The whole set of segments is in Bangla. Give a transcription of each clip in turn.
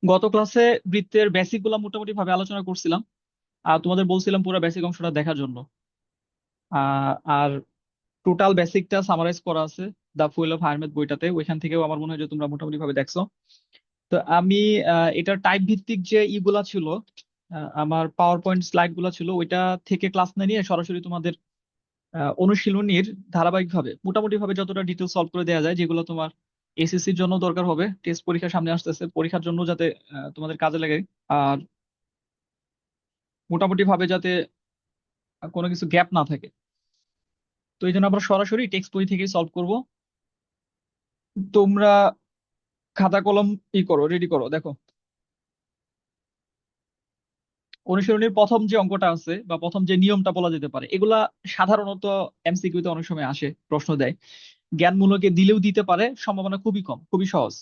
গত ক্লাসে বৃত্তের বেসিক গুলা মোটামুটি ভাবে আলোচনা করছিলাম। আর তোমাদের বলছিলাম পুরো বেসিক অংশটা দেখার জন্য। আর টোটাল বেসিকটা সামারাইজ করা আছে দা ফুয়েল অফ হায়ারমেথ বইটাতে, ওইখান থেকেও আমার মনে হয় যে তোমরা মোটামুটি ভাবে দেখছো। তো আমি এটার টাইপ ভিত্তিক যে ইগুলা ছিল, আমার পাওয়ার পয়েন্ট স্লাইড গুলা ছিল, ওইটা থেকে ক্লাস না নিয়ে সরাসরি তোমাদের অনুশীলনীর ধারাবাহিকভাবে মোটামুটি ভাবে যতটা ডিটেল সলভ করে দেওয়া যায়, যেগুলো তোমার এসএসসির জন্য দরকার হবে, টেস্ট পরীক্ষা সামনে আসতেছে, পরীক্ষার জন্য যাতে তোমাদের কাজে লাগে। আর মোটামুটি ভাবে যাতে কোনো কিছু গ্যাপ না থাকে। তো এই জন্য আমরা সরাসরি টেক্সট বই থেকেই সলভ করব। তোমরা খাতা কলম করো, রেডি করো। দেখো, অনুশীলনীর প্রথম যে অঙ্কটা আছে বা প্রথম যে নিয়মটা বলা যেতে পারে, এগুলা সাধারণত এমসিকিউ তে অনেক সময় আসে, প্রশ্ন দেয়, জ্ঞানমূলকে দিলেও দিতে পারে, সম্ভাবনা খুবই কম, খুবই সহজ।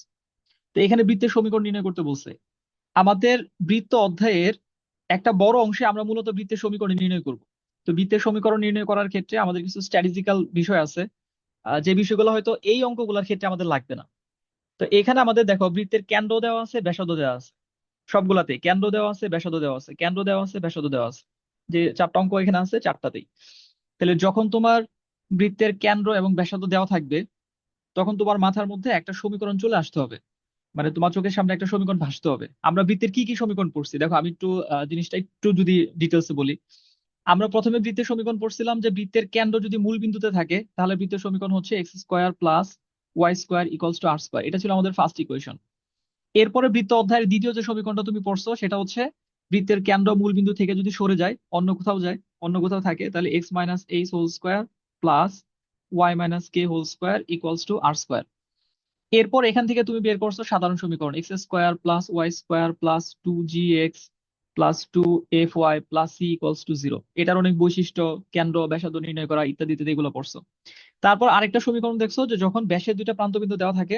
তো এখানে বৃত্তের সমীকরণ নির্ণয় করতে বলছে। আমাদের বৃত্ত অধ্যায়ের একটা বড় অংশে আমরা মূলত বৃত্তের সমীকরণ নির্ণয় করব। তো বৃত্তের সমীকরণ নির্ণয় করার ক্ষেত্রে আমাদের কিছু স্ট্যাটিস্টিক্যাল বিষয় আছে, যে বিষয়গুলো হয়তো এই অঙ্কগুলোর ক্ষেত্রে আমাদের লাগবে না। তো এখানে আমাদের দেখো, বৃত্তের কেন্দ্র দেওয়া আছে, ব্যাসার্ধ দেওয়া আছে, সবগুলাতে কেন্দ্র দেওয়া আছে, ব্যাসার্ধ দেওয়া আছে, কেন্দ্র দেওয়া আছে, ব্যাসার্ধ দেওয়া আছে। যে চারটা অঙ্ক এখানে আছে, চারটাতেই। তাহলে যখন তোমার বৃত্তের কেন্দ্র এবং ব্যাসার্ধ দেওয়া থাকবে, তখন তোমার মাথার মধ্যে একটা সমীকরণ চলে আসতে হবে। মানে তোমার চোখের সামনে একটা সমীকরণ ভাসতে হবে। আমরা বৃত্তের কি কি সমীকরণ পড়ছি দেখো, আমি একটু জিনিসটা একটু যদি ডিটেলসে বলি। আমরা প্রথমে বৃত্তের সমীকরণ পড়ছিলাম যে বৃত্তের কেন্দ্র যদি মূল বিন্দুতে থাকে, তাহলে বৃত্তের সমীকরণ হচ্ছে x square plus y square equals to r square. এটা ছিল আমাদের ফার্স্ট ইকুয়েশন। এরপরে বৃত্ত অধ্যায়ের দ্বিতীয় যে সমীকরণটা তুমি পড়ছো, সেটা হচ্ছে বৃত্তের কেন্দ্র মূল বিন্দু থেকে যদি সরে যায়, অন্য কোথাও যায়, অন্য কোথাও থাকে, তাহলে x minus h whole square plus y minus k whole square equals to r square. এরপর এখান থেকে তুমি বের করছো সাধারণ সমীকরণ, x square plus y square plus two g x plus two f y plus c equals to zero. এটার অনেক বৈশিষ্ট্য, কেন্দ্র, ব্যাসার্ধ নির্ণয় করা, ইত্যাদি ইত্যাদি, এগুলো পড়ছো। তারপর আরেকটা সমীকরণ দেখছো, যে যখন ব্যাসের দুইটা প্রান্তবিন্দু দেওয়া থাকে,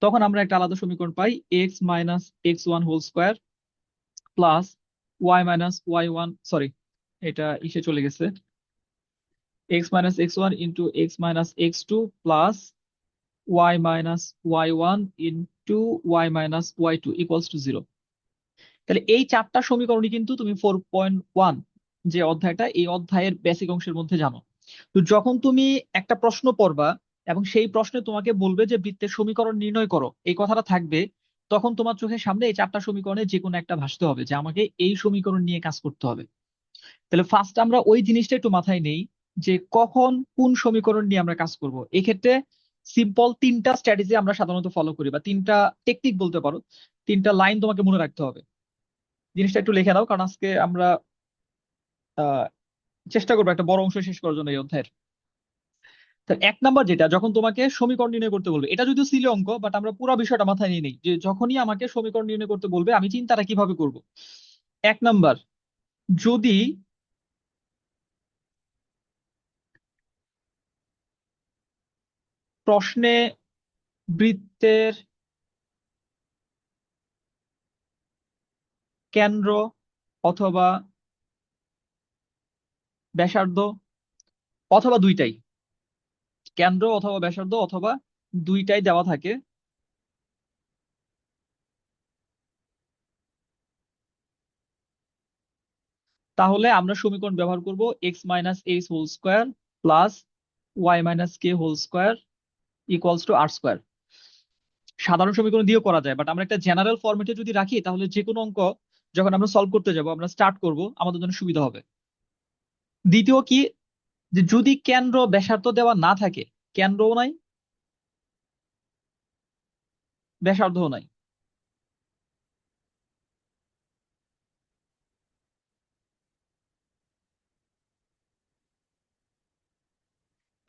তখন আমরা একটা আলাদা সমীকরণ পাই, x minus x one whole square plus y minus y one, sorry, এটা ইসে চলে গেছে, x minus x one into x minus x two plus y minus y one into y minus y two equals to zero. তাহলে এই চারটা সমীকরণই কিন্তু তুমি 4.1 যে অধ্যায়টা, এই অধ্যায়ের বেসিক অংশের মধ্যে জানো। তো যখন তুমি একটা প্রশ্ন পড়বা এবং সেই প্রশ্নে তোমাকে বলবে যে বৃত্তের সমীকরণ নির্ণয় করো, এই কথাটা থাকবে, তখন তোমার চোখের সামনে এই চারটা সমীকরণে যে কোনো একটা ভাসতে হবে, যে আমাকে এই সমীকরণ নিয়ে কাজ করতে হবে। তাহলে ফার্স্ট আমরা ওই জিনিসটা একটু মাথায় নেই, যে কখন কোন সমীকরণ নিয়ে আমরা কাজ করব। এক্ষেত্রে সিম্পল তিনটা স্ট্র্যাটেজি আমরা সাধারণত ফলো করি, বা তিনটা টেকনিক বলতে পারো, তিনটা লাইন তোমাকে মনে রাখতে হবে। জিনিসটা একটু লিখে নাও, কারণ আজকে আমরা আহ চেষ্টা করবো একটা বড় অংশ শেষ করার জন্য এই অধ্যায়ের। তো এক নাম্বার যেটা, যখন তোমাকে সমীকরণ নির্ণয় করতে বলবে, এটা যদিও ছিল অঙ্ক, বাট আমরা পুরো বিষয়টা মাথায় নিয়ে নিই, যে যখনই আমাকে সমীকরণ নির্ণয় করতে বলবে আমি চিন্তাটা কিভাবে করব। এক নাম্বার, যদি প্রশ্নে বৃত্তের কেন্দ্র অথবা ব্যাসার্ধ অথবা দুইটাই, কেন্দ্র অথবা ব্যাসার্ধ অথবা দুইটাই দেওয়া থাকে, তাহলে আমরা সমীকরণ ব্যবহার করব x minus h whole square plus y minus k whole square equals to r square. সাধারণ সমীকরণ দিয়েও করা যায়, বাট আমরা একটা জেনারেল ফরম্যাটে যদি রাখি, তাহলে যে কোনো অঙ্ক যখন আমরা সলভ করতে যাব, আমরা স্টার্ট করব, আমাদের জন্য সুবিধা হবে। দ্বিতীয় কি, যে যদি কেন্দ্র ব্যাসার্ধ দেওয়া না থাকে, কেন্দ্রও নাই, ব্যাসার্ধও নাই,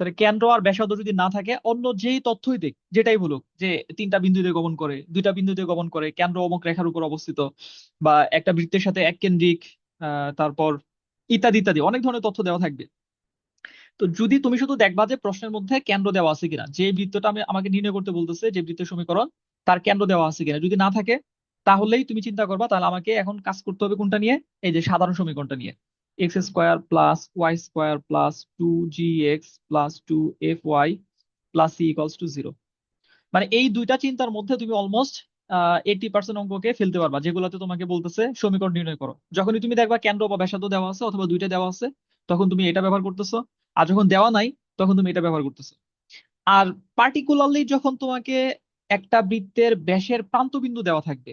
তাহলে কেন্দ্র আর ব্যাসার্ধ যদি না থাকে, অন্য যেই তথ্যই দিক, যেটাই বলুক, যে তিনটা বিন্দুতে গমন করে, দুইটা বিন্দুতে গমন করে, কেন্দ্র অমুক রেখার উপর অবস্থিত, বা একটা বৃত্তের সাথে এক কেন্দ্রিক, তারপর ইত্যাদি ইত্যাদি, অনেক ধরনের তথ্য দেওয়া থাকবে। তো যদি তুমি শুধু দেখবা যে প্রশ্নের মধ্যে কেন্দ্র দেওয়া আছে কিনা, যে বৃত্তটা আমাকে নির্ণয় করতে বলতেছে, যে বৃত্তের সমীকরণ, তার কেন্দ্র দেওয়া আছে কিনা, যদি না থাকে, তাহলেই তুমি চিন্তা করবা তাহলে আমাকে এখন কাজ করতে হবে কোনটা নিয়ে, এই যে সাধারণ সমীকরণটা নিয়ে, x square plus y square plus two g x plus two f y plus c equals to zero. মানে এই দুইটা চিন্তার মধ্যে তুমি অলমোস্ট 80% অঙ্ককে ফেলতে পারবা, যেগুলোতে তোমাকে বলতেছে সমীকরণ নির্ণয় করো। যখনই তুমি দেখবা কেন্দ্র বা ব্যাসার্ধ দেওয়া আছে অথবা দুইটা দেওয়া আছে, তখন তুমি এটা ব্যবহার করতেছো। আর যখন দেওয়া নাই, তখন তুমি এটা ব্যবহার করতেছো। আর পার্টিকুলারলি যখন তোমাকে একটা বৃত্তের ব্যাসের প্রান্তবিন্দু দেওয়া থাকবে,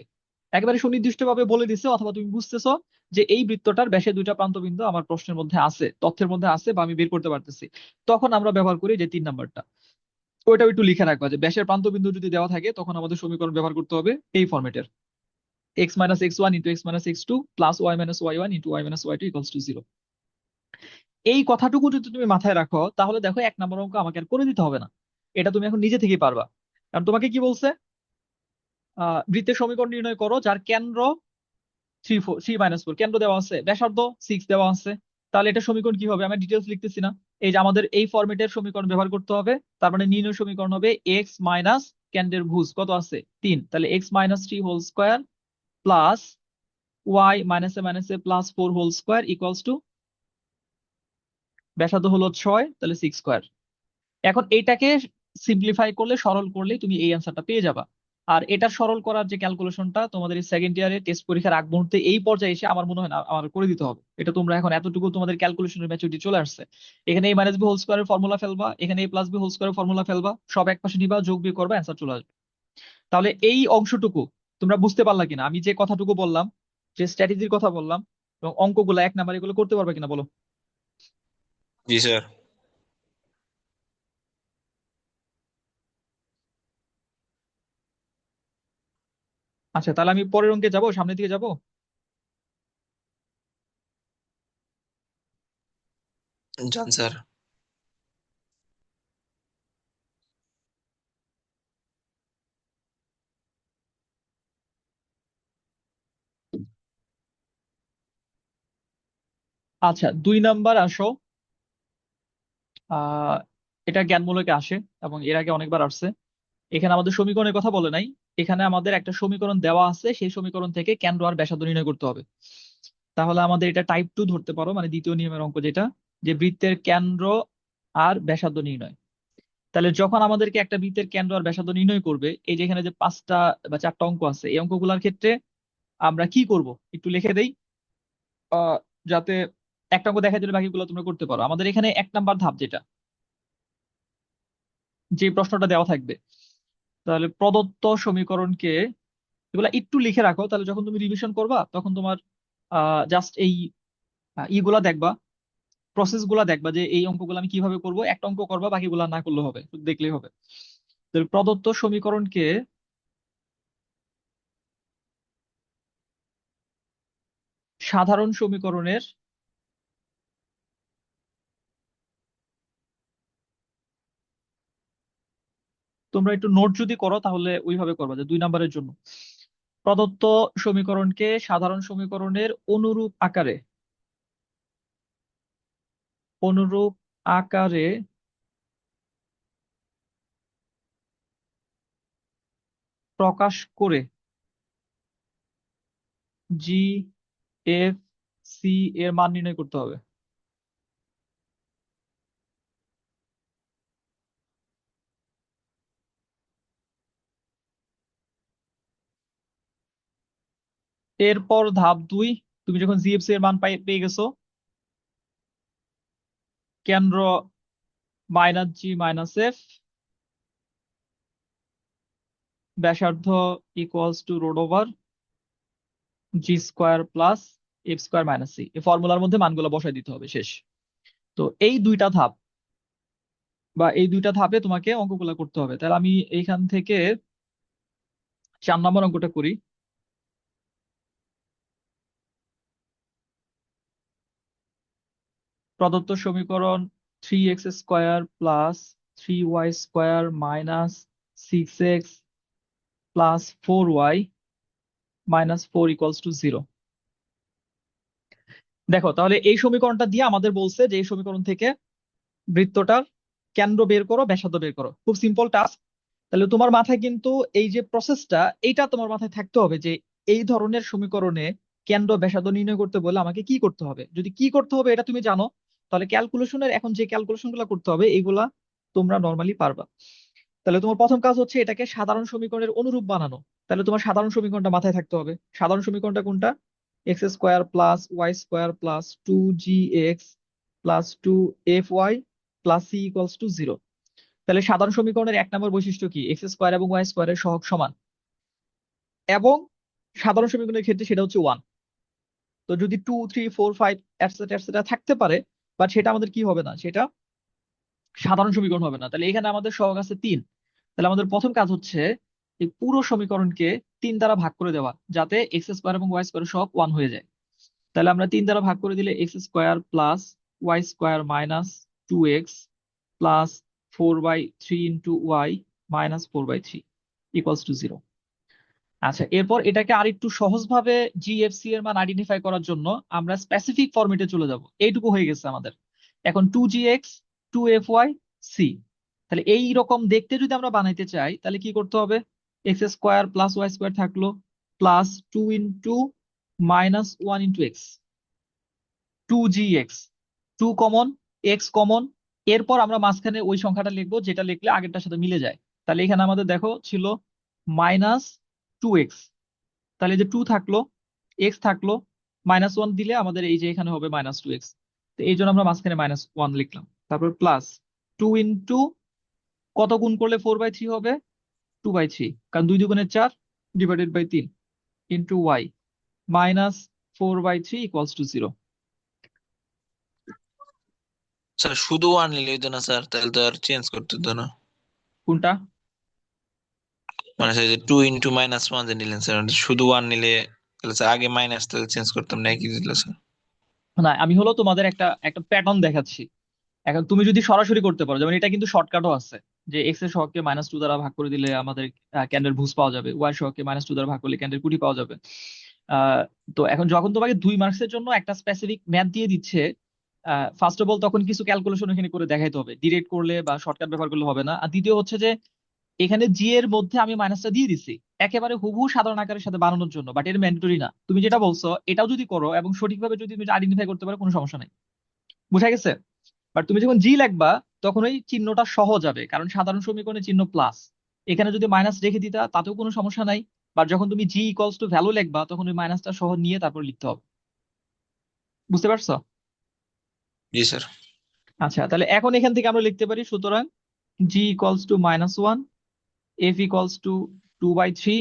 একেবারে সুনির্দিষ্টভাবে বলে দিছে অথবা তুমি বুঝতেছো যে এই বৃত্তটার ব্যাসের দুইটা প্রান্তবিন্দু আমার প্রশ্নের মধ্যে আছে, তথ্যের মধ্যে আছে, বা আমি বের করতে পারতেছি, তখন আমরা ব্যবহার করি যে 3 নাম্বারটা। ওইটাও একটু লিখে রাখবা যে ব্যাসের প্রান্তবিন্দু যদি দেওয়া থাকে তখন আমাদের সমীকরণ ব্যবহার করতে হবে এই ফরম্যাটের: x-x1 × x-x2 + y-y1 × y-y2 = 0। এই কথাটুকু যদি তুমি মাথায় রাখো, তাহলে দেখো 1 নম্বর অঙ্ক আমাকে আর করে দিতে হবে না, এটা তুমি এখন নিজে থেকেই পারবা। কারণ তোমাকে কি বলছে? বৃত্তের সমীকরণ নির্ণয় করো যার কেন্দ্র 3 - 4, কেন্দ্র দেওয়া আছে, ব্যাসার্ধ 6 দেওয়া আছে। তাহলে এটা সমীকরণ কি হবে? আমি ডিটেলস লিখতেছি না, এই যে আমাদের এই ফরম্যাটের সমীকরণ ব্যবহার করতে হবে। তার মানে নির্ণয় সমীকরণ হবে x মাইনাস কেন্দ্রের ভুজ কত আছে 3, তাহলে x-3 whole square plus y-a-4 whole square equals to ব্যাসার্ধ হলো 6, তাহলে 6 স্কোয়ার। এখন এইটাকে সিম্পলিফাই করলে, সরল করলে তুমি এই অ্যান্সারটা পেয়ে যাবা। আর এটা সরল করার যে ক্যালকুলেশনটা তোমাদের এই সেকেন্ড ইয়ারে টেস্ট পরীক্ষার আগ মুহূর্তে এই পর্যায়ে এসে আমার মনে হয় না আমার করে দিতে হবে। এটা তোমরা এখন এতটুকু তোমাদের ক্যালকুলেশনের ম্যাচুরিটি চলে আসছে। এখানে a-b হোল স্কোয়ারের ফর্মুলা ফেলবা, এখানে a+b হোল স্কোয়ারের ফর্মুলা ফেলবা, সব এক পাশে নিবা, যোগ বিয়োগ করবা, অ্যান্সার চলে আসবে। তাহলে এই অংশটুকু তোমরা বুঝতে পারলা কিনা? আমি যে কথাটুকু বললাম, যে স্ট্র্যাটেজির কথা বললাম, এবং অঙ্কগুলো 1 নাম্বার, এগুলো করতে পারবে কিনা বলো? जी सर। আচ্ছা, তাহলে আমি পরের অঙ্কে যাবো, সামনের দিকে যাবো। जान सर। আচ্ছা, 2 নাম্বার আসো। আহ এটা জ্ঞানমূলকে আসে এবং এর আগে অনেকবার আসছে। এখানে আমাদের সমীকরণের কথা বলে নাই, এখানে আমাদের একটা সমীকরণ দেওয়া আছে, সেই সমীকরণ থেকে কেন্দ্র আর ব্যাসার্ধ নির্ণয় করতে হবে। তাহলে আমাদের এটা টাইপ 2 ধরতে পারো, মানে দ্বিতীয় নিয়মের অঙ্ক যেটা, যে বৃত্তের কেন্দ্র আর ব্যাসার্ধ নির্ণয়। তাহলে যখন আমাদেরকে একটা বৃত্তের কেন্দ্র আর ব্যাসার্ধ নির্ণয় করবে, এই যে এখানে যে 5টা বা 4টা অঙ্ক আছে, এই অঙ্কগুলোর ক্ষেত্রে আমরা কি করব একটু লিখে দেই, আহ যাতে একটা অঙ্ক দেখা দিলে বাকিগুলো তোমরা করতে পারো। আমাদের এখানে 1 নাম্বার ধাপ যেটা, যে প্রশ্নটা দেওয়া থাকবে, তাহলে প্রদত্ত সমীকরণকে, এগুলা একটু লিখে রাখো, তাহলে যখন তুমি রিভিশন করবা তখন তোমার জাস্ট এই ইগুলা দেখবা, প্রসেস গুলা দেখবা, যে এই অঙ্কগুলো আমি কিভাবে করব, একটা অঙ্ক করবা, বাকিগুলা না করলে হবে, শুধু দেখলেই হবে। তাহলে প্রদত্ত সমীকরণকে সাধারণ সমীকরণের, তোমরা একটু নোট যদি করো তাহলে ওইভাবে করবা, যে 2 নাম্বারের জন্য প্রদত্ত সমীকরণকে সাধারণ সমীকরণের অনুরূপ আকারে প্রকাশ করে জি এফ সি এর মান নির্ণয় করতে হবে। এরপর ধাপ 2, তুমি যখন জিএফসি এর মান পেয়ে গেছো, কেন্দ্র -g - f, ব্যাসার্ধ equals to √g² plus f² - c, এই ফর্মুলার মধ্যে মানগুলো বসাই দিতে হবে, শেষ। তো এই দুইটা ধাপে তোমাকে অঙ্কগুলো করতে হবে। তাহলে আমি এইখান থেকে 4 নম্বর অঙ্কটা করি। প্রদত্ত সমীকরণ 3x² plus 3y² minus 6x plus 4y minus 4 equals to 0। দেখো, তাহলে এই সমীকরণটা দিয়ে আমাদের বলছে যে এই সমীকরণ থেকে বৃত্তটার কেন্দ্র বের করো, ব্যাসার্ধ বের করো, খুব সিম্পল টাস্ক। তাহলে তোমার মাথায় কিন্তু এই যে প্রসেসটা, এইটা তোমার মাথায় থাকতে হবে, যে এই ধরনের সমীকরণে কেন্দ্র ব্যাসার্ধ নির্ণয় করতে বলে আমাকে কি করতে হবে। যদি কি করতে হবে এটা তুমি জানো, তাহলে ক্যালকুলেশনের এখন যে ক্যালকুলেশন গুলো করতে হবে এগুলা তোমরা নর্মালি পারবা। তাহলে তোমার প্রথম কাজ হচ্ছে এটাকে সাধারণ সমীকরণের অনুরূপ বানানো। তাহলে তোমার সাধারণ সমীকরণটা মাথায় থাকতে হবে। সাধারণ সমীকরণটা কোনটা? X square plus y square plus 2gx plus 2fy plus c equals to 0। তাহলে সাধারণ সমীকরণের 1 নম্বর বৈশিষ্ট্য কি? এক্স স্কোয়ার এবং ওয়াই স্কোয়ারের সহগ সমান, এবং সাধারণ সমীকরণের ক্ষেত্রে সেটা হচ্ছে 1। তো যদি 2 3 4 5 এটসেট্রা এটসেট্রা থাকতে পারে, বাট সেটা আমাদের কি হবে না, সেটা সাধারণ সমীকরণ হবে না। তাহলে এখানে আমাদের সহগ আছে 3। তাহলে আমাদের প্রথম কাজ হচ্ছে এই পুরো সমীকরণকে 3 দ্বারা ভাগ করে দেওয়া, যাতে এক্স স্কোয়ার এবং ওয়াই স্কোয়ার সহগ 1 হয়ে যায়। তাহলে আমরা 3 দ্বারা ভাগ করে দিলে x square plus y square minus 2x plus 4/3 into y minus 4/3 equals to 0। আচ্ছা, এরপর এটাকে আরেকটু সহজভাবে জিএফসি এর মান আইডেন্টিফাই করার জন্য আমরা স্পেসিফিক ফরম্যাটে চলে যাব। এইটুকু হয়ে গেছে আমাদের। এখন 2gx 2fy সি। তাহলে এই রকম দেখতে যদি আমরা বানাইতে চাই, তাহলে কি করতে হবে? X square plus y square থাকলো, plus 2 into -1 into x, 2gx, 2 common, x common. এরপর আমরা মাঝখানে ওই সংখ্যাটা লিখবো যেটা লিখলে আগেরটার সাথে মিলে যায়। তাহলে এখানে আমাদের দেখো ছিল -2x। তাহলে এই যে 2 থাকলো, এক্স থাকলো, -1 দিলে আমাদের এই যে এখানে হবে -2x। তো এই জন্য আমরা মাঝখানে -1 লিখলাম। তারপর প্লাস 2 ইন্টু, কত গুণ করলে 4/3 হবে? 2/3, কারণ 2 × 2 = 4 divided by 3 into y -4/3 equals to 0। Sir শুধু ওয়ান নিলে হইতো না স্যার, তাহলে তো আর চেঞ্জ করতে হতো না। কোনটা? মানে স্যার যে 2 × -1 যে নিলেন স্যার, শুধু ওয়ান নিলে তাহলে স্যার আগে মাইনাস, তাহলে চেঞ্জ করতাম না, কি দিল স্যার? না, আমি হলো তোমাদের একটা একটা প্যাটার্ন দেখাচ্ছি। এখন তুমি যদি সরাসরি করতে পারো, যেমন এটা কিন্তু শর্টকাটও আছে, যে এক্স এর সহগকে -2 দ্বারা ভাগ করে দিলে আমাদের ক্যান্ডেল ভুজ পাওয়া যাবে, ওয়াই এর সহগকে -2 দ্বারা ভাগ করলে ক্যান্ডেল কুটি পাওয়া যাবে। আহ, তো এখন যখন তোমাকে 2 মার্কসের জন্য একটা স্পেসিফিক ম্যাথ দিয়ে দিচ্ছে, ফার্স্ট অফ অল তখন কিছু ক্যালকুলেশন এখানে করে দেখাইতে হবে। ডিরেক্ট করলে বা শর্টকাট ব্যবহার করলে হবে না। আর দ্বিতীয় হচ্ছে যে এখানে জি এর মধ্যে আমি মাইনাসটা দিয়ে দিছি একেবারে হুবহু সাধারণ আকারের সাথে বানানোর জন্য, বাট এর ম্যান্ডেটরি না। তুমি যেটা বলছো এটাও যদি করো এবং সঠিকভাবে যদি তুমি আইডেন্টিফাই করতে পারো, কোনো সমস্যা নাই। বুঝা গেছে? বাট তুমি যখন জি লিখবা, তখন ওই চিহ্নটা সহ যাবে, কারণ সাধারণ সমীকরণের চিহ্ন প্লাস। এখানে যদি মাইনাস রেখে দিতা তাতেও কোনো সমস্যা নাই। বাট যখন তুমি জি ইকুয়ালস টু ভ্যালু লিখবা, তখন ওই মাইনাসটা সহ নিয়ে তারপর লিখতে হবে। বুঝতে পারছো? জি স্যার। আচ্ছা, তাহলে এখন এখান থেকে আমরা লিখতে পারি, সুতরাং g equals to -1, f equals to 2/3,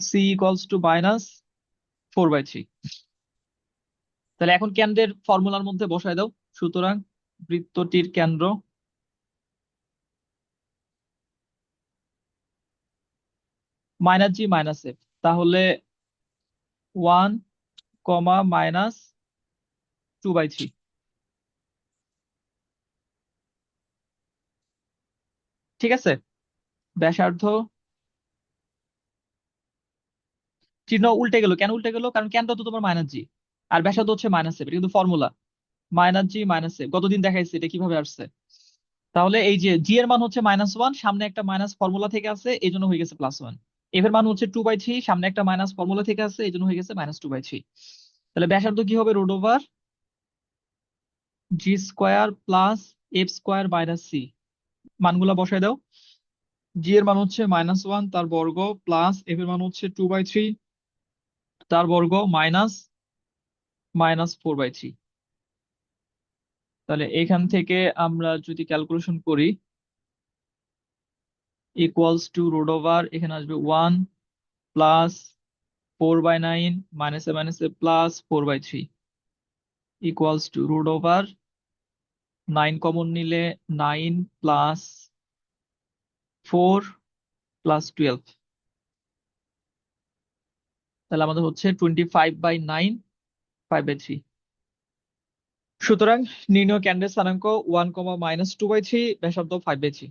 c equals to -4/3। তাহলে এখন কেন্দ্রের ফর্মুলার মধ্যে বসায় দাও। সুতরাং বৃত্তটির কেন্দ্র -g, তাহলে 1, -2/3। ঠিক আছে? ব্যাসার্ধ, চিহ্ন উল্টে গেল কেন? উল্টে গেল কারণ কেন্দ্র তো তোমার -g, আর ব্যাসার্ধ হচ্ছে -f। এটা কিন্তু ফর্মুলা, -g, -f। গতদিন দেখাইছি এটা কিভাবে আসছে। তাহলে এই যে জি এর মান হচ্ছে -1, সামনে একটা মাইনাস ফর্মুলা থেকে আছে, এই জন্য হয়ে গেছে +1। এফ এর মান হচ্ছে 2/3, সামনে একটা মাইনাস ফর্মুলা থেকে আছে, এই জন্য হয়ে গেছে -2/3। তাহলে ব্যাসার্ধ কি হবে? √, g² plus f² minus C. মানগুলা বসায় দাও। জি এর মান হচ্ছে -1 তার বর্গ, প্লাস এফ এর মান হচ্ছে 2/3 তার বর্গ, মাইনাস -4/3। তাহলে এখান থেকে আমরা যদি ক্যালকুলেশন করি, ইকুয়ালস টু √, এখানে আসবে 1 প্লাস 4/9 মাইনাসে মাইনাসে প্লাস 4/3 ইকুয়ালস টু √, 9 কমন নিলে 9 প্লাস 4 প্লাস 12। তাহলে আমাদের হচ্ছে 25/9, 5/3। সুতরাং নির্ণয় কেন্দ্রের স্থানাঙ্ক 1, -2/3, ব্যাসার্ধ 5/3।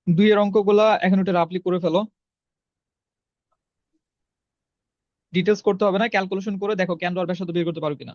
দুইয়ের অঙ্কগুলা এখন ওটা রাফলি করে ফেলো। ডিটেলস করতে হবে না, ক্যালকুলেশন করে দেখো কেন্দ্র আর ব্যাসার্ধ বের করতে পারো কিনা।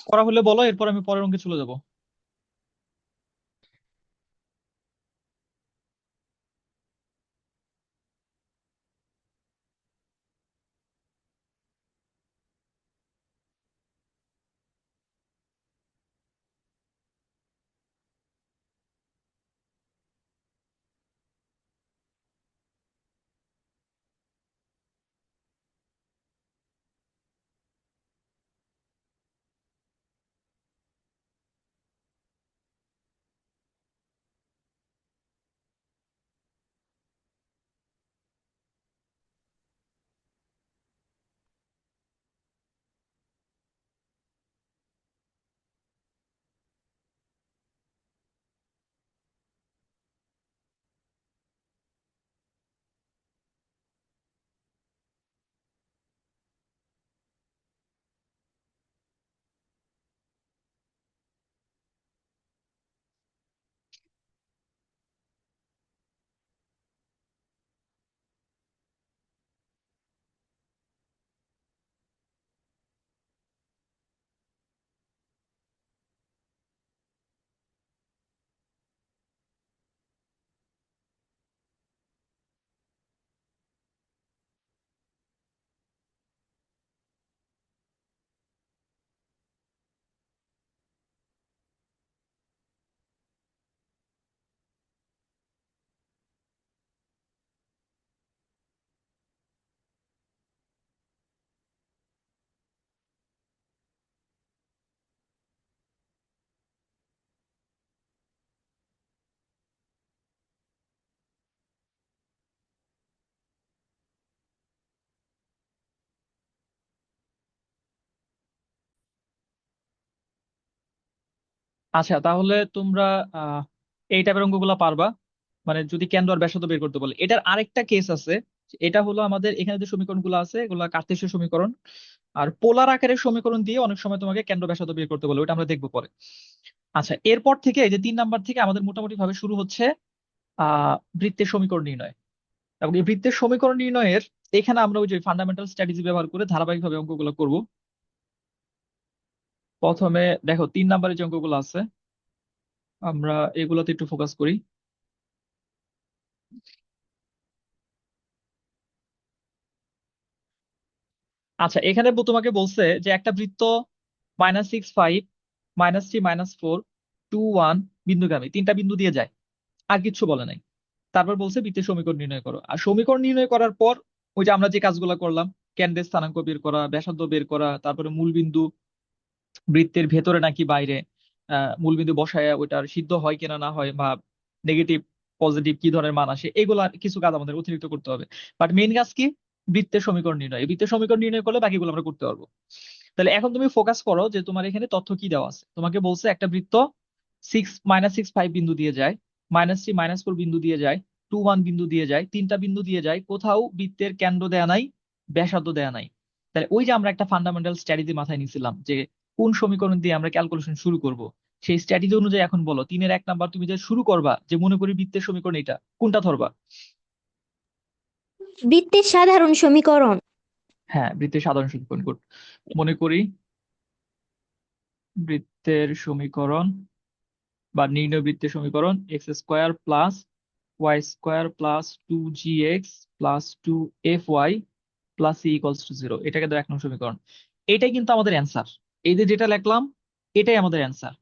করা হলে বলো, এরপর আমি পরের অঙ্কে চলে যাবো। আচ্ছা, তাহলে তোমরা আহ এই টাইপের অঙ্কগুলো পারবা, মানে যদি কেন্দ্র আর ব্যাসার্ধ বের করতে বলে। এটার আরেকটা কেস আছে, এটা হলো আমাদের এখানে যে সমীকরণগুলো আছে এগুলো কার্তেশীয় সমীকরণ। আর পোলার আকারের সমীকরণ দিয়ে অনেক সময় তোমাকে কেন্দ্র ব্যাসার্ধ বের করতে বলে, ওটা আমরা দেখবো পরে। আচ্ছা, এরপর থেকে এই যে 3 নাম্বার থেকে আমাদের মোটামুটি ভাবে শুরু হচ্ছে বৃত্তের সমীকরণ নির্ণয়। এবং এই বৃত্তের সমীকরণ নির্ণয়ের এখানে আমরা ওই যে ফান্ডামেন্টাল স্ট্র্যাটেজি ব্যবহার করে ধারাবাহিকভাবে অঙ্কগুলো করব। প্রথমে দেখো 3 নাম্বারের যে অঙ্কগুলো আছে আমরা এগুলোতে একটু ফোকাস করি। আচ্ছা, এখানে তোমাকে বলছে যে একটা বৃত্ত -6, 5, -3, -4, 2, 1 বিন্দুগামী, 3টা বিন্দু দিয়ে যায়, আর কিচ্ছু বলে নাই। তারপর বলছে বৃত্তের সমীকরণ নির্ণয় করো। আর সমীকরণ নির্ণয় করার পর ওই যে আমরা যে কাজগুলো করলাম, কেন্দ্রের স্থানাঙ্ক বের করা, ব্যাসার্ধ বের করা, তারপরে মূল বিন্দু বৃত্তের ভেতরে নাকি বাইরে, মূলবিন্দু বসায় ওইটার সিদ্ধ হয় কিনা না হয়, বা নেগেটিভ পজিটিভ কি ধরনের মান আসে, এগুলা কিছু কাজ আমাদের অতিরিক্ত করতে হবে। বাট মেইন কাজ কি? বৃত্তের সমীকরণ নির্ণয়। এই বৃত্তের সমীকরণ নির্ণয় করলে বাকিগুলো আমরা করতে পারবো। তাহলে এখন তুমি ফোকাস করো যে তোমার এখানে তথ্য কি দেওয়া আছে। তোমাকে বলছে একটা বৃত্ত -6, 5 বিন্দু দিয়ে যায়, -3, -4 বিন্দু দিয়ে যায়, 2, 1 বিন্দু দিয়ে যায়, 3টা বিন্দু দিয়ে যায়, কোথাও বৃত্তের কেন্দ্র দেয়া নাই, ব্যাসার্ধ দেয়া নাই। তাহলে ওই যে আমরা একটা ফান্ডামেন্টাল স্ট্র্যাটেজি মাথায় নিয়েছিলাম যে কোন সমীকরণ দিয়ে আমরা ক্যালকুলেশন শুরু করব, সেই স্ট্র্যাটেজি অনুযায়ী এখন বলো 3-এর 1 নাম্বার তুমি যে শুরু করবা, যে মনে করি বৃত্তের সমীকরণ এটা, কোনটা ধরবা? বৃত্তের সাধারণ সমীকরণ। হ্যাঁ, বৃত্তের সাধারণ সমীকরণ, গুড। মনে করি বৃত্তের সমীকরণ বা নির্ণয় বৃত্তের সমীকরণ x² plus y² plus 2gx plus 2fy plus c equals to 0, এটাকে তো 1 নং সমীকরণ। এটাই কিন্তু আমাদের অ্যান্সার। এই যে যেটা লিখলাম এটাই আমাদের অ্যান্সার।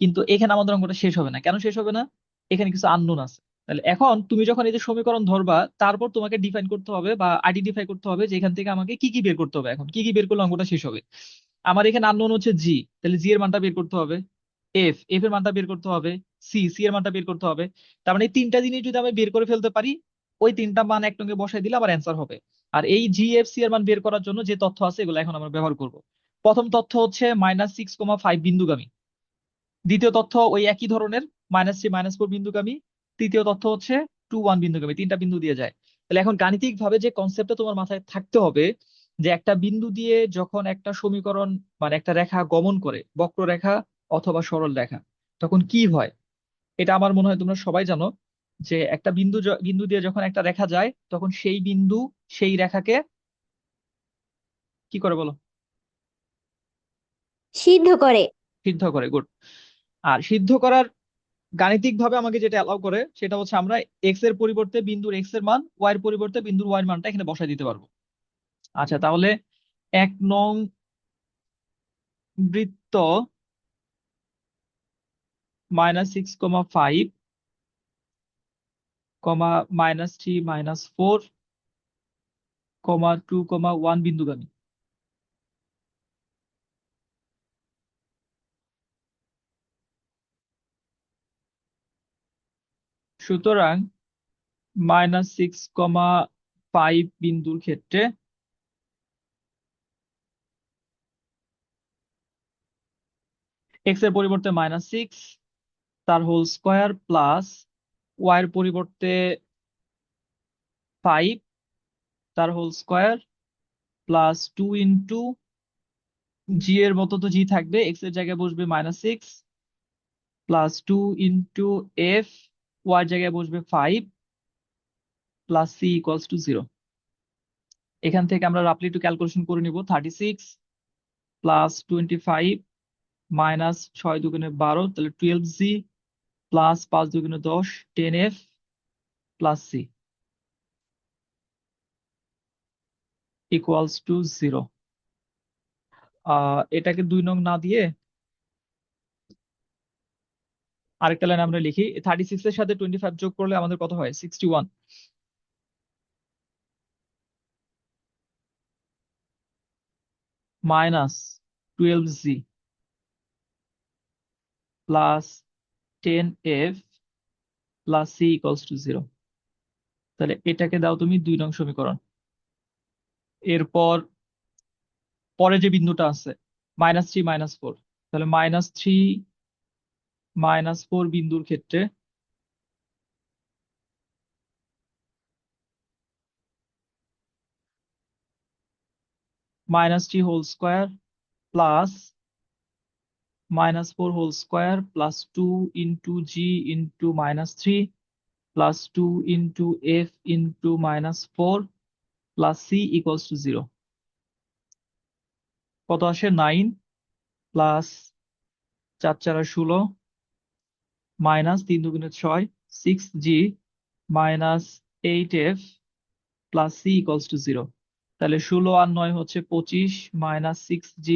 কিন্তু এখানে আমাদের অঙ্কটা শেষ হবে না। কেন শেষ হবে না? এখানে কিছু আননোন আছে। তাহলে এখন তুমি যখন এই যে সমীকরণ ধরবা, তারপর তোমাকে ডিফাইন করতে হবে বা আইডেন্টিফাই করতে হবে যে এখান থেকে আমাকে কি কি বের করতে হবে। এখন কি কি বের করলে অঙ্কটা শেষ হবে? আমার এখানে আননোন হচ্ছে জি, তাহলে জি এর মানটা বের করতে হবে। এফ এর মানটা বের করতে হবে। সি এর মানটা বের করতে হবে। তার মানে এই 3টা জিনিস যদি আমি বের করে ফেলতে পারি, ওই 3টা মান একসঙ্গে বসাই দিলে আমার অ্যান্সার হবে। আর এই জি এফ সি এর মান বের করার জন্য যে তথ্য আছে এগুলো এখন আমরা ব্যবহার করব। প্রথম তথ্য হচ্ছে -6, 5 বিন্দুগামী। দ্বিতীয় তথ্য ওই একই ধরনের, -3, -4 বিন্দুগামী। তৃতীয় তথ্য হচ্ছে 2, 1 বিন্দুগামী, 3টা বিন্দু দিয়ে যায়। তাহলে এখন গাণিতিক ভাবে যে কনসেপ্টটা তোমার মাথায় থাকতে হবে, যে একটা বিন্দু দিয়ে যখন একটা সমীকরণ মানে একটা রেখা গমন করে, বক্ররেখা অথবা সরল রেখা, তখন কি হয়? এটা আমার মনে হয় তোমরা সবাই জানো, যে একটা বিন্দু দিয়ে যখন একটা রেখা যায় তখন সেই বিন্দু সেই রেখাকে কি করে বলো? সিদ্ধ করে। সিদ্ধ করে, গুড। আর সিদ্ধ করার গাণিতিক ভাবে আমাকে যেটা অ্যালাউ করে সেটা হচ্ছে আমরা এক্স এর পরিবর্তে বিন্দুর এক্স এর মান, ওয়াই এর পরিবর্তে বিন্দুর ওয়াই এর মানটা এখানে বসাই দিতে পারবো। আচ্ছা, তাহলে 1 নং বৃত্ত -6,5, -3, -4, 2,1 বিন্দুগামী। সুতরাং -6,5 বিন্দুর ক্ষেত্রে এক্স এর পরিবর্তে -6 তার হোল স্কোয়ার প্লাস ওয়াই এর পরিবর্তে 5 তার হোল স্কোয়ার প্লাস 2 ইন্টু জি এর মতো তো জি থাকবে, এক্স এর জায়গায় বসবে -6 প্লাস 2 ইন্টু এফ, ওয়াই এর জায়গায় বসবে 5 প্লাস সি ইকুয়ালস টু 0। এখান থেকে আমরা রাফলি একটু ক্যালকুলেশন করে নিব। 36 প্লাস 25 মাইনাস 6 দুগুণে 12, তাহলে 12g প্লাস 5 দুগুণে 10, 10f plus c equals to 0। এটাকে 2 নং না দিয়ে আরেকটা লাইন আমরা লিখি। 36 এর সাথে 25 যোগ করলে আমাদের কত হয়? 61 minus 12g plus 10f plus c equals to 0। তাহলে এটাকে দাও তুমি 2 নং সমীকরণ। এরপর পরে যে বিন্দুটা আছে -3 -4, তাহলে -3 -4 বিন্দুর ক্ষেত্রে -3 whole square plus -4 whole square plus 2 into g into -3 plus 2 into f into -4 plus c equals to 0। কত আসে? 9 প্লাস 4 4 16 মাইনাস 3 দুগুণে 6, 6g minus 8f plus c equals to 0। তাহলে 16 আর 9 হচ্ছে 25 minus 6g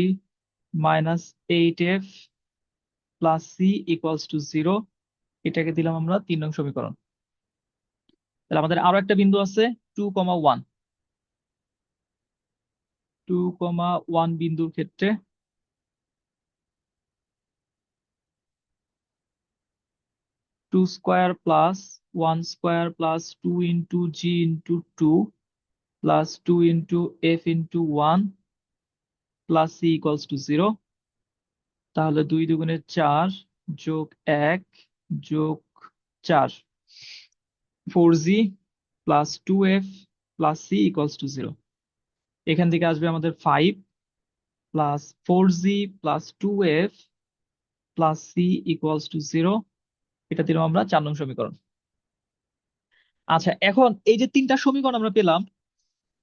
minus 8f plus c equals to 0। এটাকে দিলাম আমরা 3 নং সমীকরণ। তাহলে আমাদের আরো একটা বিন্দু আছে 2,1। 2,1 বিন্দুর ক্ষেত্রে two square plus 1 square plus 2 into g into 2 plus 2 into f into 1 plus c equals to 0। তাহলে 2 দুগুণে 4 যোগ 1 যোগ 4, 4g plus 2f plus c equals to 0। এখান থেকে আসবে আমাদের 5 plus 4g plus 2f plus c equals to 0। এটা দিলাম আমরা 4 নং সমীকরণ। আচ্ছা, এখন এই যে 3টা সমীকরণ আমরা পেলাম,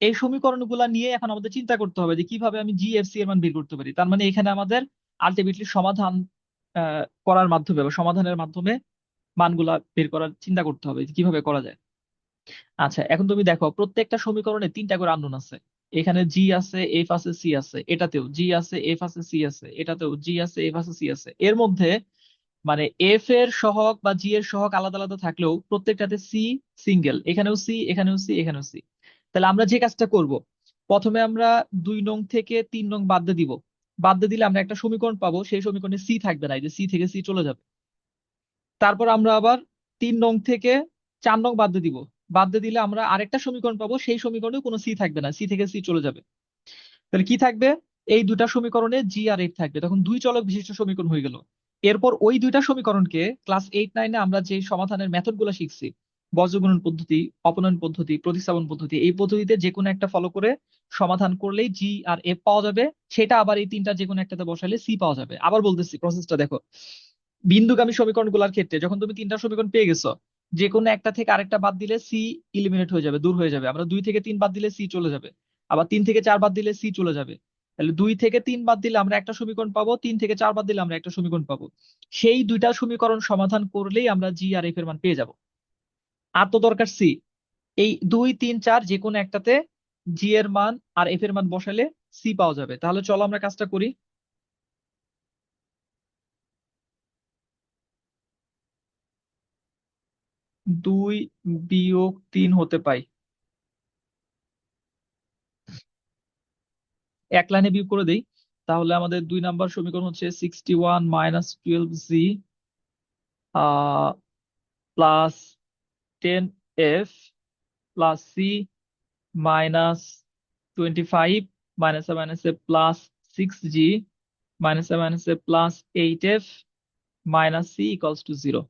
এই সমীকরণগুলা নিয়ে এখন আমাদের চিন্তা করতে হবে যে কিভাবে আমি জি এফ সি এর মান বের করতে পারি। তার মানে এখানে আমাদের আলটিমেটলি সমাধান করার মাধ্যমে বা সমাধানের মাধ্যমে মানগুলা বের করার চিন্তা করতে হবে যে কিভাবে করা যায়। আচ্ছা, এখন তুমি দেখো প্রত্যেকটা সমীকরণে 3টা করে আননোন আছে। এখানে জি আছে, এফ আছে, সি আছে, এটাতেও জি আছে, এফ আছে, সি আছে, এটাতেও জি আছে, এফ আছে, সি আছে। এর মধ্যে মানে এফ এর সহগ বা জি এর সহগ আলাদা আলাদা থাকলেও প্রত্যেকটাতে সি সিঙ্গেল, এখানেও সি, এখানেও সি, এখানেও সি। তাহলে আমরা যে কাজটা করব, প্রথমে আমরা 2 নং থেকে 3 নং বাদ দিয়ে দিব। বাদ দিয়ে দিলে আমরা একটা সমীকরণ পাবো, সেই সমীকরণে সি থাকবে না, এই যে সি থেকে সি চলে যাবে। তারপর আমরা আবার 3 নং থেকে 4 নং বাদ দিয়ে দিব। বাদ দিয়ে দিলে আমরা আরেকটা সমীকরণ পাবো, সেই সমীকরণে কোনো সি থাকবে না, সি থেকে সি চলে যাবে। তাহলে কি থাকবে? এই দুটা সমীকরণে জি আর এফ থাকবে, তখন 2 চলক বিশিষ্ট সমীকরণ হয়ে গেল। এরপর ওই 2টা সমীকরণকে ক্লাস 8 9-এ আমরা যে সমাধানের মেথড গুলো শিখছি, বজ্রগুণন পদ্ধতি, অপনয়ন পদ্ধতি, প্রতিস্থাপন পদ্ধতি, এই পদ্ধতিতে যে কোনো একটা ফলো করে সমাধান করলেই জি আর এফ পাওয়া যাবে। সেটা আবার এই 3টা যে কোনো একটাতে বসালে সি পাওয়া যাবে। আবার বলতেছি, প্রসেসটা দেখো। বিন্দুগামী সমীকরণ গুলার ক্ষেত্রে যখন তুমি 3টা সমীকরণ পেয়ে গেছো, যে কোনো একটা থেকে আরেকটা বাদ দিলে সি ইলিমিনেট হয়ে যাবে, দূর হয়ে যাবে। আমরা 2 থেকে 3 বাদ দিলে সি চলে যাবে, আবার 3 থেকে 4 বাদ দিলে সি চলে যাবে। তাহলে 2 থেকে 3 বাদ দিলে আমরা একটা সমীকরণ পাবো, 3 থেকে 4 বাদ দিলে আমরা একটা সমীকরণ পাবো। সেই দুইটা সমীকরণ সমাধান করলেই আমরা জি আর এফ এর মান পেয়ে যাব। আর তো দরকার সি। এই 2, 3, 4 যে কোনো একটাতে জি এর মান আর এফ এর মান বসালে সি পাওয়া যাবে। তাহলে চলো আমরা কাজটা করি। 2 - 3 হতে পাই, এক লাইনে বিয়োগ করে দেই। তাহলে আমাদের 2 নাম্বার সমীকরণ হচ্ছে 61 - 12 g +10 f plus c minus 25 মাইনাসে মাইনাসে +6 জি মাইনাসে মাইনাসে +8 f minus c equals to 0।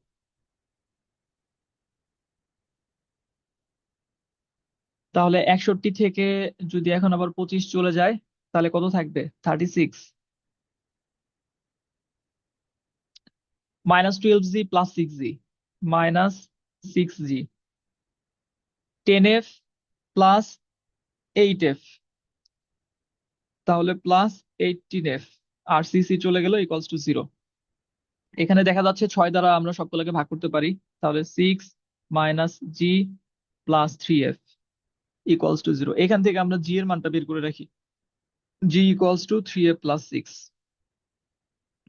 তাহলে 61 থেকে যদি এখন আবার 25 চলে যায় তাহলে কত থাকবে? 36 -12 জি +6 জি মাইনাস 6 জি 10 এফ প্লাস 8 এফ, তাহলে +18 এফ আর সিসি চলে গেল ইকুয়ালস টু 0। এখানে দেখা যাচ্ছে 6 দ্বারা আমরা সবগুলোকে ভাগ করতে পারি। তাহলে 6 - জি +3 এফ ইকুয়ালস টু 0। এখান থেকে আমরা জি এর মানটা বের করে রাখি, জি ইকুয়ালস টু 3 এফ প্লাস 6।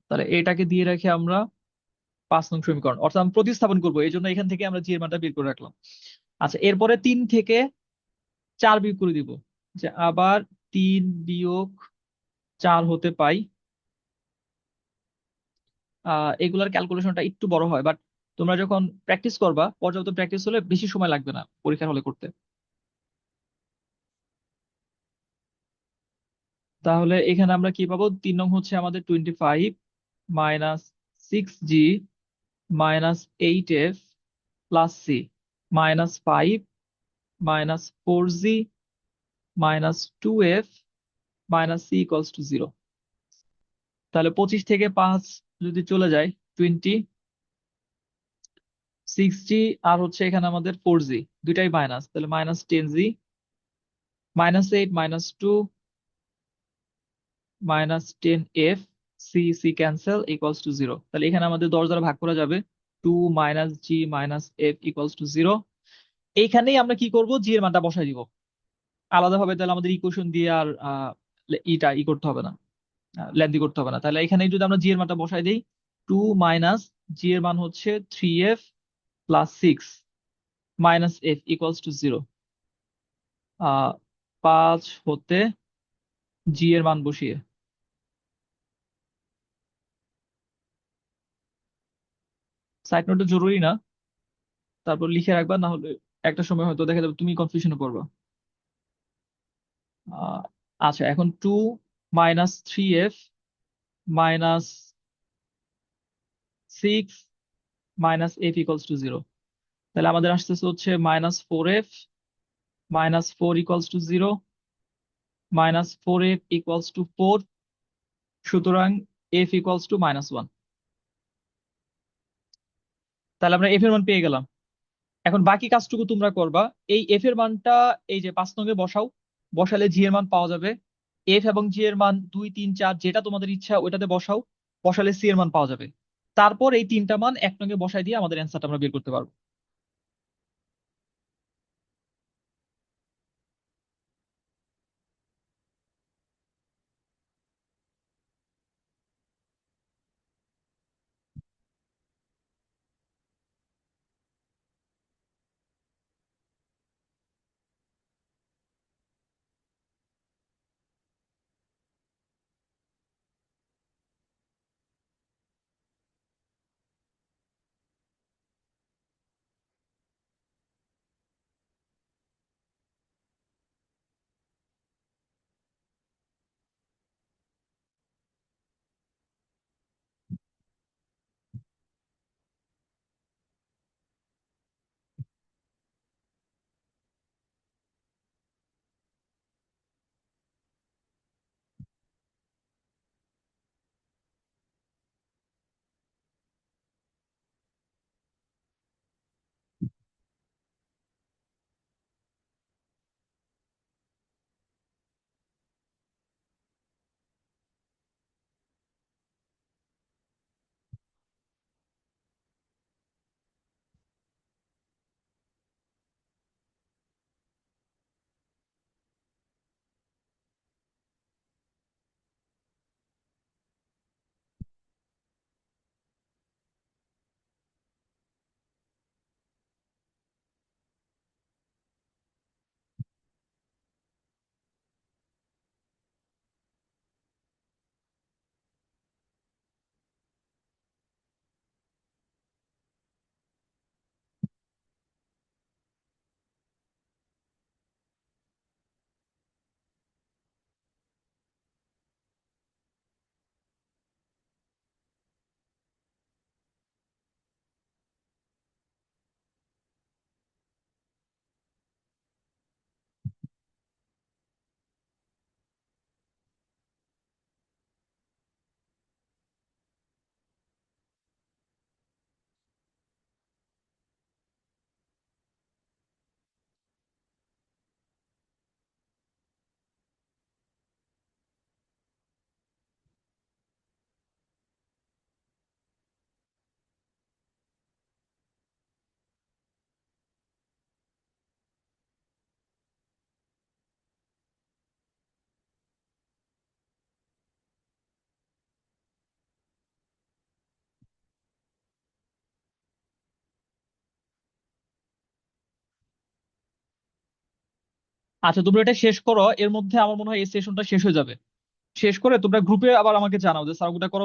তাহলে এটাকে দিয়ে রাখি আমরা 5 নং সমীকরণ, অর্থাৎ আমরা প্রতিস্থাপন করবো, এই জন্য এখান থেকে আমরা জি এর মানটা বের করে রাখলাম। আচ্ছা, এরপরে 3 থেকে 4 বিয়োগ করে দিব, যে আবার 3 - 4 হতে পাই। এগুলার ক্যালকুলেশনটা একটু বড় হয়, বাট তোমরা যখন প্র্যাকটিস করবা, পর্যাপ্ত প্র্যাকটিস হলে বেশি সময় লাগবে না পরীক্ষার হলে করতে। তাহলে এখানে আমরা কি পাবো? 3 নং হচ্ছে আমাদের 25 minus 6 g minus 8 f plus c minus 5 minus 4 g minus 2 f minus c equals to 0। তাহলে 25 থেকে 5 যদি চলে যায় 20, 6 জি আর হচ্ছে এখানে আমাদের 4 জি, দুইটাই মাইনাস, তাহলে -10 g -8 -2 -10 f c c cancel equals to 0। তাহলে এখানে আমাদের 10 দ্বারা ভাগ করা যাবে, 2 - জি - এফ ইকুয়ালস টু 0। এইখানেই আমরা কি করব? জি এর মানটা বসাই দিব আলাদাভাবে, তাহলে আমাদের ইকুয়েশন দিয়ে আর করতে হবে না, লেন্দি করতে হবে না। তাহলে এখানে যদি আমরা জি এর মানটা বসাই দিই, 2 - জি এর মান হচ্ছে 3 F plus 6 F equals to 0। 5 হতে জি এর মান বসিয়ে, সাইড নোটে জরুরি না, তারপর লিখে রাখবা, না হলে একটা সময় হয়তো দেখা যাবে তুমি কনফিউশনে পড়বা। আহ, আচ্ছা, এখন 2 - 3 F minus 6 F equals to 0। তাহলে আমাদের আসতেছে হচ্ছে -4 F -4 equals to 0, -4 F equals two 4। সুতরাং এফ ইকুয়ালস টু -1। তাহলে আমরা এফ এর মান পেয়ে গেলাম। এখন বাকি কাজটুকু তোমরা করবা। এই এফ এর মানটা এই যে 5 নং বসাও, বসালে জি এর মান পাওয়া যাবে। এফ এবং জি এর মান 2, 3, 4 যেটা তোমাদের ইচ্ছা ওইটাতে বসাও, বসালে সি এর মান পাওয়া যাবে। তারপর এই 3টা মান 1 নং বসাই দিয়ে আমাদের অ্যান্সারটা আমরা বের করতে পারবো। আচ্ছা, তোমরা এটা শেষ করো, এর মধ্যে আমার মনে হয় এই সেশনটা শেষ হয়ে যাবে। শেষ করে তোমরা গ্রুপে আবার আমাকে জানাও যে স্যার ওটা করো